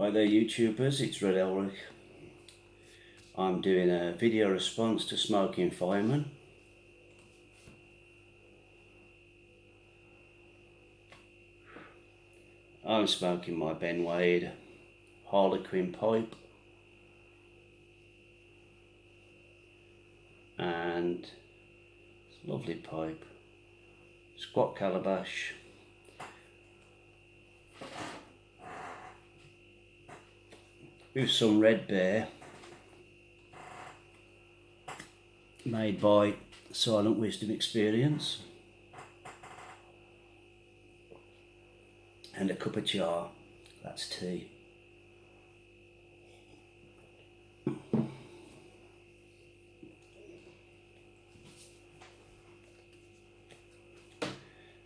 Hi there YouTubers, it's Red Elric. I'm doing a video response to Smoking Fireman. I'm smoking my Ben Wade Harlequin pipe and it's a lovely pipe, squat calabash, with some Red Bear made by Silent Wisdom Experience, and a cup of char, that's tea.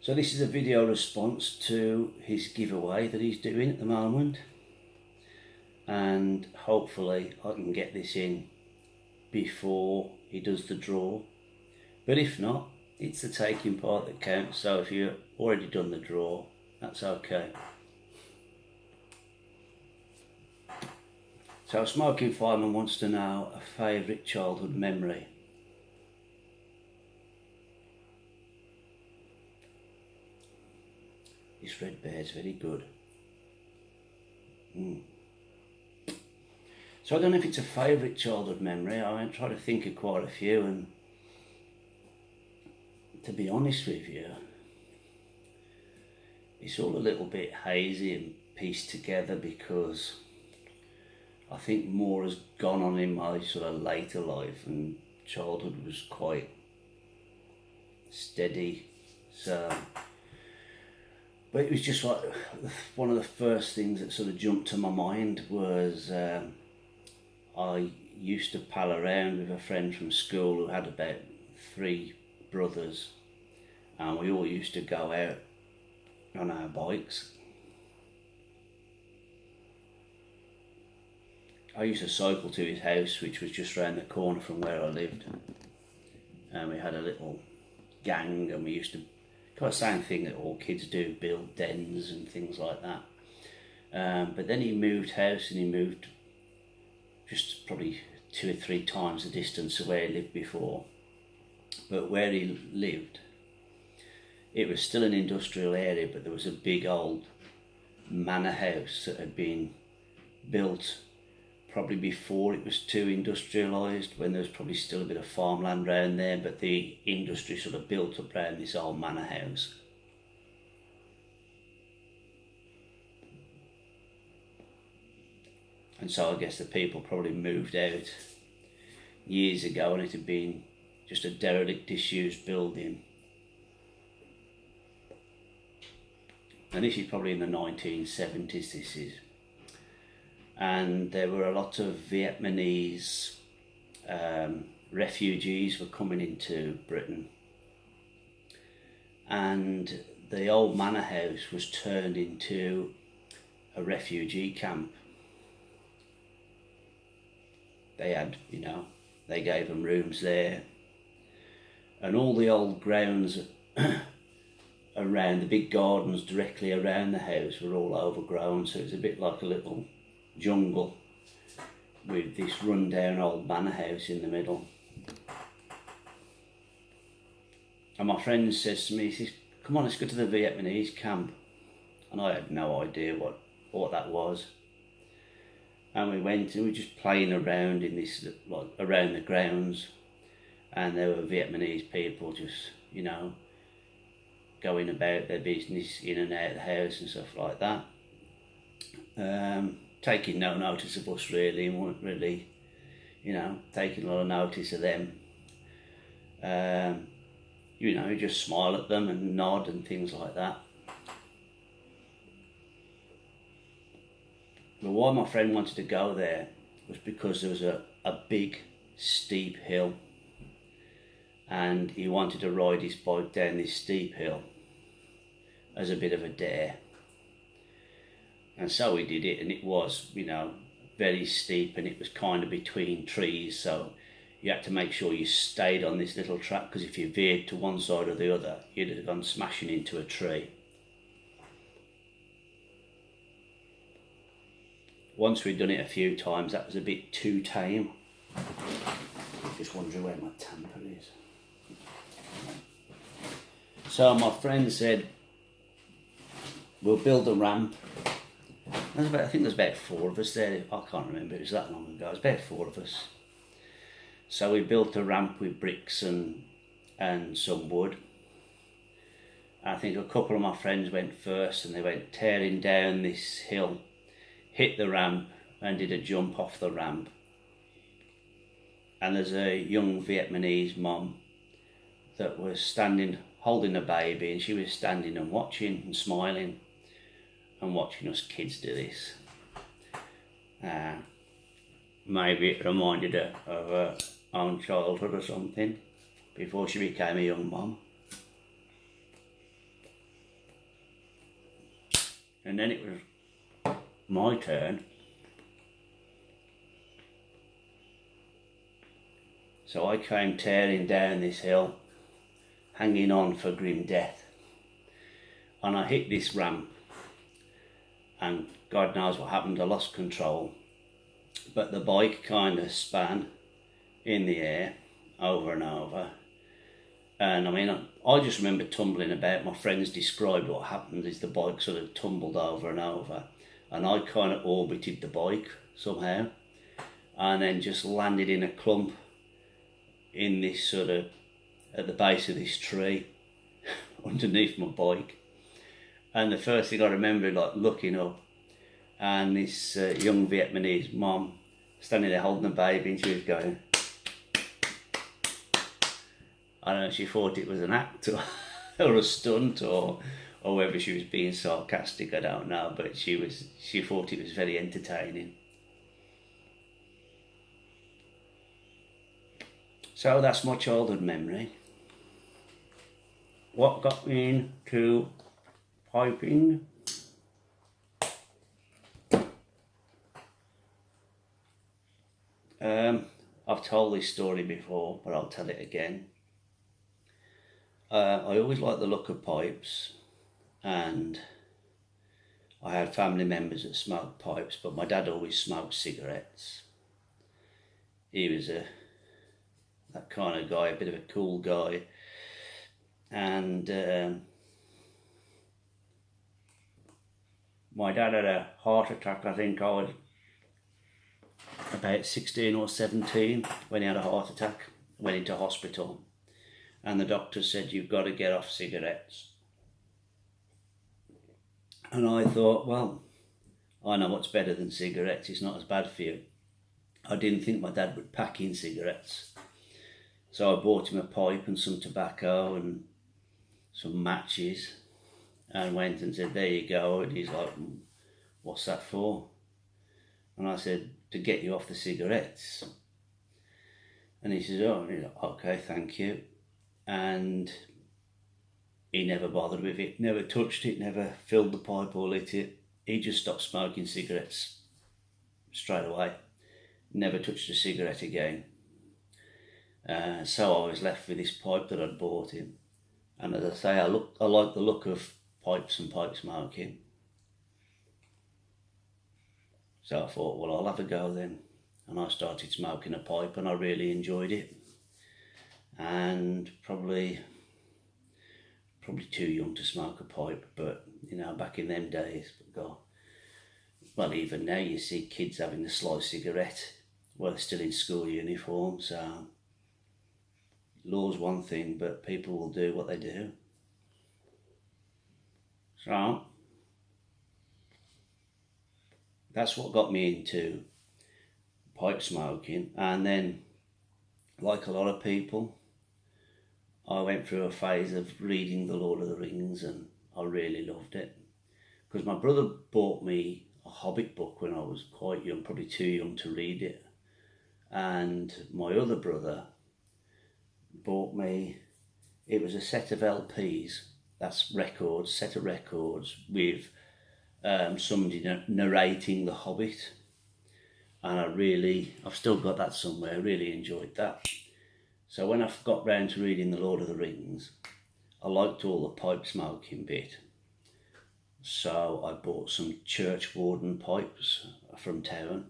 So this is a video response to his giveaway that he's doing at the moment, and hopefully I can get this in before he does the draw, but if not, it's the taking part that counts. So if you've already done the draw, that's okay. So Smoking Fireman wants to know a favourite childhood memory. This Red Bear is very good. So I don't know if it's a favourite childhood memory. I try to think of quite a few, and to be honest with you, it's all a little bit hazy and pieced together because I think more has gone on in my sort of later life, and childhood was quite steady. So, but it was just like one of the first things that sort of jumped to my mind was I used to pal around with a friend from school who had about 3 brothers, and we all used to go out on our bikes. I used to cycle to his house, which was just round the corner from where I lived, and we had a little gang, and we used to, kind of same thing that all kids do, build dens and things like that. But then he moved house, and he moved just probably 2 or 3 times the distance of where he lived before. But where he lived, it was still an industrial area, but there was a big old manor house that had been built probably before it was too industrialised, when there was probably still a bit of farmland around there, but the industry sort of built up around this old manor house. And so I guess the people probably moved out years ago, and it had been just a derelict, disused building. And this is probably in the 1970s, this is. And there were a lot of Vietnamese refugees were coming into Britain. And the old manor house was turned into a refugee camp. They had, they gave them rooms there. And all the old grounds around, the big gardens directly around the house were all overgrown, so it was a bit like a little jungle with this run-down old manor house in the middle. And my friend says to me, he says, "Come on, let's go to the Vietnamese camp." And I had no idea what that was. And we went, and we were just playing around in this, like, around the grounds, and there were Vietnamese people just, going about their business in and out of the house and stuff like that. Taking no notice of us really, and weren't really, taking a lot of notice of them. You just smile at them and nod and things like that. But why my friend wanted to go there was because there was a big steep hill, and he wanted to ride his bike down this steep hill as a bit of a dare. And so we did it, and it was, very steep, and it was kind of between trees, so you had to make sure you stayed on this little track, because if you veered to one side or the other, you'd have gone smashing into a tree. once we'd done it a few times, that was a bit too tame. Just wondering where my tamper is. So my friend said, we'll build a ramp. I think there's about 4 of us there. I can't remember, it was that long ago. It was about 4 of us. So we built a ramp with bricks and some wood. I think a couple of my friends went first, and they went tearing down this hill, hit the ramp and did a jump off the ramp. And there's a young Vietnamese mum that was standing holding a baby, and she was standing and watching and smiling and watching us kids do this. Maybe it reminded her of her own childhood or something before she became a young mum. And then it was my turn. So I came tearing down this hill, hanging on for grim death. And I hit this ramp, and God knows what happened, I lost control. But the bike kind of span in the air over and over. And I mean, I just remember tumbling about. My friends described what happened is the bike sort of tumbled over and over, and I kind of orbited the bike somehow, and then just landed in a clump in this sort of, at the base of this tree underneath my bike. And the first thing I remember, like looking up, and this young Vietnamese mom standing there holding a baby, and she was going, I don't know if she thought it was an act or a stunt, or whether she was being sarcastic, I don't know, but she thought it was very entertaining. So that's my childhood memory. What got me into piping? I've told this story before, but I'll tell it again. I always liked the look of pipes, and I had family members that smoked pipes, but my dad always smoked cigarettes. He was that kind of guy, a bit of a cool guy, and my dad had a heart attack. I think I was about 16 or 17 when he had a heart attack, went into hospital, and the doctor said, you've got to get off cigarettes. And I thought, well, I know what's better than cigarettes, it's not as bad for you. I didn't think my dad would pack in cigarettes. So I bought him a pipe and some tobacco and some matches, and went and said, there you go. And he's like, what's that for? And I said, to get you off the cigarettes. And he says, oh, and he's like, okay, thank you. And he never bothered with it, never touched it, never filled the pipe or lit it. He just stopped smoking cigarettes straight away. Never touched a cigarette again. So I was left with this pipe that I'd bought him. And as I say, I like the look of pipes and pipe smoking. So I thought, well, I'll have a go then. And I started smoking a pipe, and I really enjoyed it. And probably too young to smoke a pipe, but you know, back in them days, God, well, even now you see kids having the sly cigarette while they're still in school uniform. So law's one thing, but people will do what they do. So that's what got me into pipe smoking. And then, like a lot of people, I went through a phase of reading The Lord of the Rings, and I really loved it. Because my brother bought me a Hobbit book when I was quite young, probably too young to read it. And my other brother bought me, it was a set of LPs, that's records, set of records with somebody narrating The Hobbit. And I've still got that somewhere, I really enjoyed that. So when I got round to reading The Lord of the Rings, I liked all the pipe smoking bit. So I bought some church warden pipes from town.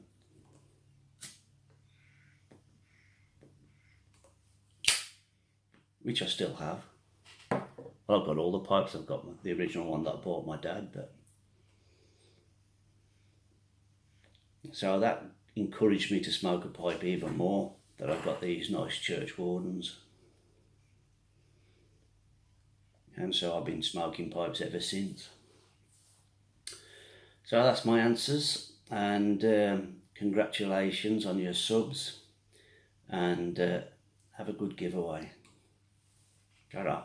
Which I still have. Well, I've got all the pipes. I've got the original one that I bought my dad, but so that encouraged me to smoke a pipe even more, that I've got these nice church wardens. And so I've been smoking pipes ever since. So that's my answers, and congratulations on your subs, and have a good giveaway. Ta-ra.